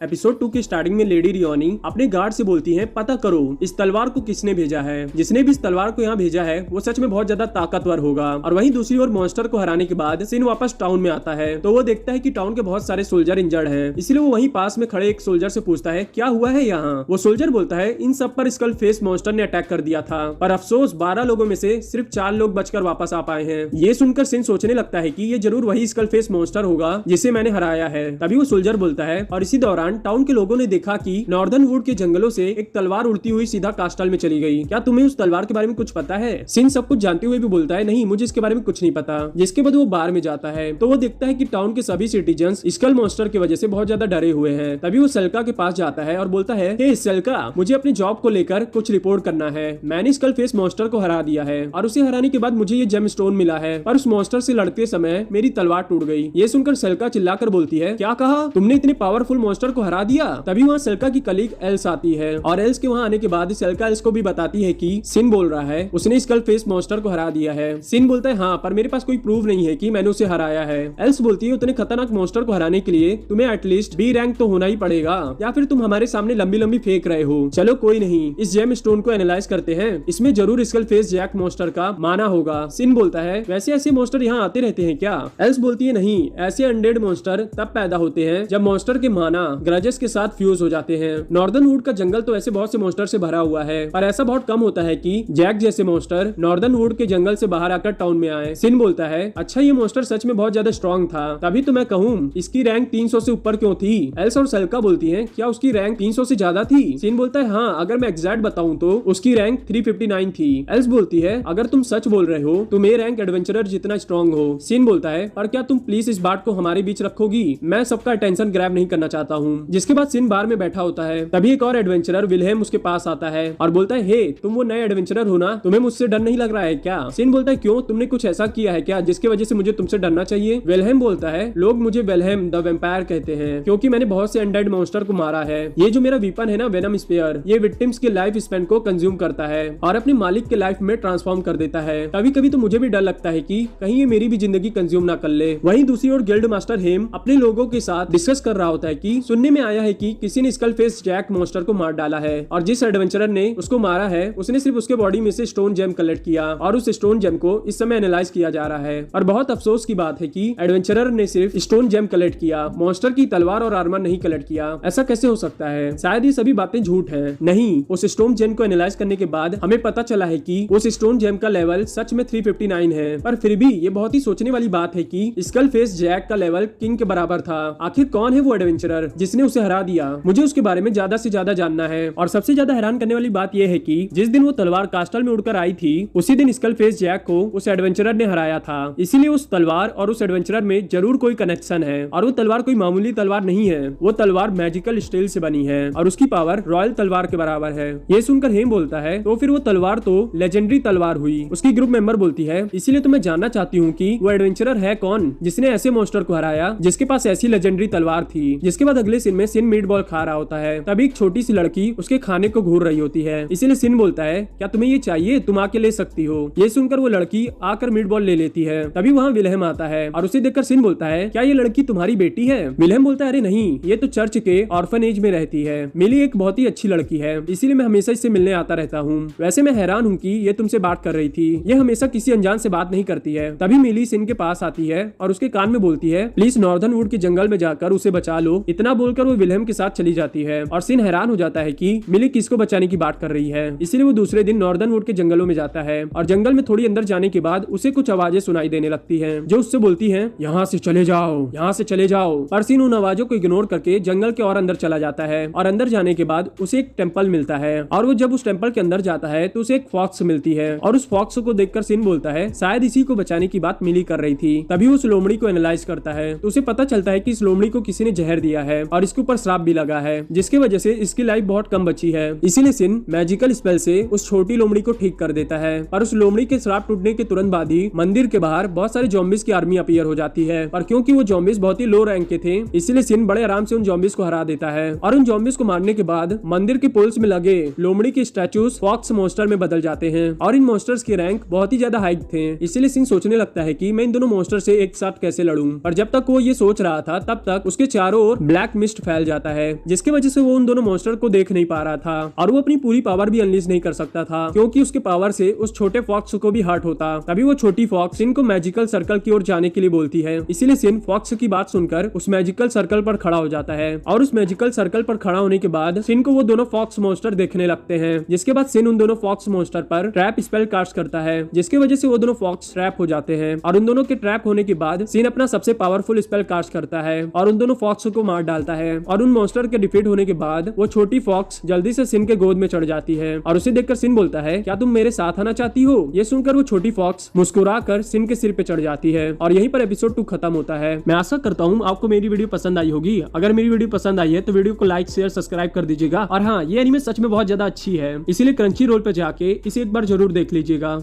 Episode 2 की starting में lady रियोनी अपने गार्ड से बोलती हैं, पता करो इस तलवार को किसने भेजा है। जिसने भी इस तलवार को यहाँ भेजा है वो सच में बहुत ज्यादा ताकतवर होगा। और वहीं दूसरी ओर मॉन्स्टर को हराने के बाद सिन वापस टाउन में आता है तो वो देखता है कि टाउन के बहुत सारे सोल्जर इंजर्ड हैं। इसलिए वो वहीं पास में खड़े एक सोल्जर से पूछता है क्या हुआ है यहाँ। वो सोल्जर बोलता है इन सब पर स्कल फेस मॉन्स्टर ने अटैक कर दिया था, पर अफसोस 12 लोगों में से सिर्फ 4 लोग बचकर वापस आ पाए हैं। ये सुनकर सिन सोचने लगता है कि ये जरूर वही स्कल फेस मॉन्स्टर होगा जिसे मैंने हराया है। तभी वो सोल्जर बोलता है और इसी दौरान टाउन के लोगों ने देखा कि नॉर्दर्न वुड के जंगलों से एक तलवार उड़ती हुई सीधा कास्टल में चली गई। क्या तुम्हें उस तलवार के बारे में कुछ पता है। सिन सब कुछ जानते हुए भी बोलता है नहीं, मुझे इसके बारे में कुछ नहीं पता। जिसके बाद वो बार में जाता है तो वो देखता है कि टाउन के सभी सिटीजन्स स्कल मॉन्स्टर की वजह से बहुत ज्यादा डरे हुए हैं। तभी वो सेल्का के पास जाता है और बोलता है हे सेल्का, मुझे अपनी जॉब को लेकर कुछ रिपोर्ट करना है। मैंने स्कल फेस मॉन्स्टर को हरा दिया है और उसे हराने के बाद मुझे ये जेम स्टोन मिला है, पर उस मॉन्स्टर से लड़ते समय मेरी तलवार टूट गई। ये सुनकर सेल्का चिल्लाकर बोलती है क्या कहा, तुमने इतने पावरफुल मॉन्स्टर को हरा दिया। तभी वहाँ सेल्का की कलीग एल्स आती है और एल्स के वहाँ आने के बाद सेल्का एल्स को भी बताती है कि सिन बोल रहा है उसने स्कल फेस मॉन्स्टर को हरा दिया है। सिन बोलता है हाँ, पर मेरे पास कोई प्रूफ नहीं है कि मैंने उसे हराया है। एल्स बोलती है उतने खतरनाक मॉन्स्टर को हराने के लिए तुम्हें एटलीस्ट बी रैंक तो होना ही पड़ेगा, या फिर तुम हमारे सामने लंबी लंबी फेंक रहे हो। चलो कोई नहीं, इस जेम स्टोन को एनालाइज करते हैं, इसमें जरूर स्कल फेस जैक मॉन्स्टर का माना होगा। सिन बोलता है वैसे ऐसे मॉन्स्टर यहाँ आते रहते हैं क्या। एल्स बोलती है नहीं, ऐसे अनडेड मॉन्स्टर तब पैदा होते हैं जब मॉन्स्टर के माना ग्रजेस के साथ फ्यूज हो जाते हैं। नॉर्दर्न वुड का जंगल तो ऐसे बहुत से मॉन्स्टर से भरा हुआ है, पर ऐसा बहुत कम होता है कि जैक जैसे मॉन्स्टर नॉर्दर्न वुड के जंगल से बाहर आकर टाउन में आए। सिन बोलता है अच्छा, ये मॉन्स्टर सच में बहुत ज्यादा स्ट्रॉन्ग था, तभी तो मैं कहूँ इसकी रैंक 300 से ऊपर क्यों थी। एल्स और सेल्का बोलती हैं क्या उसकी रैंक 300 से ज्यादा थी। सिन बोलता है हाँ, अगर मैं एग्जैक्ट बताऊं तो उसकी रैंक 359 थी। एल्स बोलती है अगर तुम सच बोल रहे हो तो मेरी रैंक एडवेंचरर जितना स्ट्रॉन्ग हो। सिन बोलता है पर क्या तुम प्लीज इस बात को हमारे बीच रखोगी, मैं सबका अटेंशन ग्रैब नहीं करना चाहता हूँ। जिसके बाद सिन बार में बैठा होता है तभी एक और एडवेंचरर विलहेम उसके पास आता है और बोलता है हे, तुम वो नए एडवेंचरर हो ना, तुम्हें मुझसे डर नहीं लग रहा है क्या। सिन बोलता है क्यों, तुमने कुछ ऐसा किया है क्या जिसकी वजह से मुझे तुमसे डरना चाहिए। विलहेम बोलता है लोग मुझे विलहेम द वैम्पायर कहते हैं क्योंकि मैंने बहुत से अनडेड मॉन्स्टर को मारा है। ये जो मेरा वीपन है ना वेनम स्पेयर, ये विक्टिम्स के लाइफ स्पैन को कंज्यूम करता है और अपने मालिक के लाइफ में ट्रांसफॉर्म कर देता है। कभी कभी तो मुझे भी डर लगता है कि कहीं ये मेरी भी जिंदगी कंज्यूम ना कर ले। वहीं दूसरी ओर गिल्ड मास्टर हेम अपने लोगों के साथ डिस्कस कर रहा होता है कि सुनने में आया है कि किसी ने स्कल फेस जैक मॉन्स्टर को मार डाला है और जिस एडवेंचरर ने उसको मारा है उसने सिर्फ उसके बॉडी में से स्टोन जेम कलेक्ट किया और उस स्टोन जेम को इस समय एनालाइज किया जा रहा है। और बहुत अफसोस की बात है कि एडवेंचरर ने सिर्फ स्टोन जेम कलेक्ट किया, मॉन्स्टर की तलवार और आर्मर नहीं कलेक्ट किया। ऐसा कैसे हो सकता है, शायद ये सभी बातें झूठ हैं। नहीं, उस स्टोन जेम को एनालाइज करने के बाद हमें पता चला है कि उस स्टोन जेम का लेवल सच में 359 है, पर फिर भी ये बहुत ही सोचने वाली बात है कि स्कल फेस जैक का लेवल किंग के बराबर था। आखिर कौन है वो एडवेंचरर जिसने उसे हरा दिया, मुझे उसके बारे में ज्यादा से ज्यादा जानना है। और सबसे ज्यादा हैरान करने वाली बात यह है कि जिस दिन वो तलवार कास्टल में उड़कर आई थी उसी दिन स्कल फेस जैक को उस एडवेंचरर ने हराया था। इसीलिए उस तलवार और उस एडवेंचरर में जरूर कोई कनेक्शन है। और वो तलवार कोई मामूली तलवार नहीं है, वो तलवार मैजिकल स्टील से बनी है और उसकी पावर रॉयल तलवार के बराबर है। ये सुनकर हेम बोलता है तो फिर वो तलवार तो लेजेंडरी तलवार हुई। उसकी ग्रुप मेंबर बोलती है इसीलिए तो मैं जानना चाहती हूँ कि वो एडवेंचरर है कौन जिसने ऐसे मॉन्स्टर को हराया जिसके पास ऐसी लेजेंडरी तलवार थी। जिसके बाद अगले सीन में सिन मीट बॉल खा रहा होता है तभी एक छोटी सी लड़की उसके खाने को घूर रही होती है। इसीलिए सिन बोलता है क्या तुम्हें ये चाहिए, तुम आके ले सकती हो। ये सुनकर वो लड़की आकर मीट बॉल ले लेती है। तभी वहाँ विलहेम आता है और उसे देखकर सिन बोलता है क्या ये लड़की तुम्हारी बेटी है। विलहेम बोलता है अरे नहीं, ये तो चर्च के ऑर्फनेज में रहती है। मिली एक बहुत ही अच्छी लड़की है, इसीलिए मैं हमेशा इससे मिलने आता रहता हूँ। वैसे मैं हैरान हूँ कि ये तुमसे बात कर रही थी, ये हमेशा किसी अनजान से बात नहीं करती है। तभी मिली सिन के पास आती है और उसके कान में बोलती है प्लीज नॉर्दर्न वुड के जंगल में जाकर उसे बचा लो। इतना बोलकर वो विलहेम के साथ चली जाती है और सिन हैरान हो जाता है कि मिली किसको बचाने की बात कर रही है। इसीलिए वो दूसरे दिन नॉर्दर्न वुड के जंगलों में जाता है और जंगल में थोड़ी अंदर जाने के बाद उसे कुछ आवाजें सुनाई देने लगती हैं जो उससे बोलती हैं यहाँ से चले जाओ, यहाँ से चले जाओ। पर सिन उन आवाजों को इग्नोर करके जंगल के और अंदर चला जाता है और अंदर जाने के बाद उसे एक टेम्पल मिलता है और वो जब उस टेम्पल के अंदर जाता है तो उसे एक फॉक्स मिलती है और उस फॉक्स को देखकर सिन बोलता है शायद इसी को बचाने की बात मिली कर रही थी। तभी उस लोमड़ी को एनालाइज करता है तो उसे पता चलता है कि इस लोमड़ी को किसी ने जहर दिया है और इसके ऊपर श्राप भी लगा है जिसकी वजह से इसकी लाइफ बहुत कम बची है। इसीलिए सिन मैजिकल स्पेल से उस छोटी लोमड़ी को ठीक कर देता है। पर उस लोमड़ी के श्राप टूटने के तुरंत बाद ही मंदिर के बाहर बहुत सारे जॉम्बिस की आर्मी अपीयर हो जाती है। पर क्योंकि वो जॉम्बिस बहुत ही लो रैंक के थे इसलिए सिन बड़े आराम से उन जॉम्बिस को हरा देता है। और उन जॉम्बिस को मारने के बाद मंदिर के पोल्स में लगे लोमड़ी के स्टैचूज फॉक्स मॉन्स्टर में बदल जाते हैं और इन मॉन्स्टर्स के रैंक बहुत ही ज्यादा हाइक थे। इसलिए सिन सोचने लगता है कि मैं इन दोनों मॉन्स्टर से एक साथ कैसे लड़ूं। पर जब तक वो ये सोच रहा था तब तक उसके चारों ओर ब्लैक मिस्ट फैल जाता है, जिसकी वजह से वो उन दोनों मॉन्स्टर को देख नहीं पा रहा था और वो अपनी पूरी पावर भी अनलीज नहीं कर सकता था, क्योंकि उसके पावर से उस छोटे फॉक्स को भी हर्ट होता। तभी वो छोटी फॉक्स सिन को मैजिकल सर्कल की ओर जाने के लिए बोलती है। इसीलिए सिन फॉक्स की बात सुनकर उस मैजिकल सर्कल पर खड़ा हो जाता है और उस मैजिकल सर्कल पर खड़ा होने के बाद सिन को वो दोनों फॉक्स मॉन्स्टर देखने लगते हैं, जिसके बाद सिन उन दोनों फॉक्स मॉन्स्टर पर ट्रैप स्पेल कास्ट करता है, जिसकी वजह से वो दोनों फॉक्स ट्रैप हो जाते हैं और उन दोनों के ट्रैप होने के बाद सिन अपना सबसे पावरफुल स्पेल कास्ट करता है और उन दोनों फॉक्स को मार डालता है। और उन मॉन्स्टर के डिफीट होने के बाद वो छोटी फॉक्स जल्दी से सिन के गोद में चढ़ जाती है और उसे देखकर सिन बोलता है, क्या तुम मेरे साथ आना चाहती हो? ये सुनकर वो छोटी फॉक्स मुस्कुराकर सिन के सिर पे चढ़ जाती है और यहीं पर एपिसोड 2 खत्म होता है। मैं आशा करता हूँ आपको मेरी वीडियो पसंद आई होगी। अगर मेरी वीडियो पसंद आई है तो वीडियो को लाइक शेयर सब्सक्राइब कर दीजिएगा। और हाँ, ये एनीमे सच में बहुत ज्यादा अच्छी है, इसीलिए क्रंची रोल पे जाके इसे एक बार जरूर देख लीजिएगा।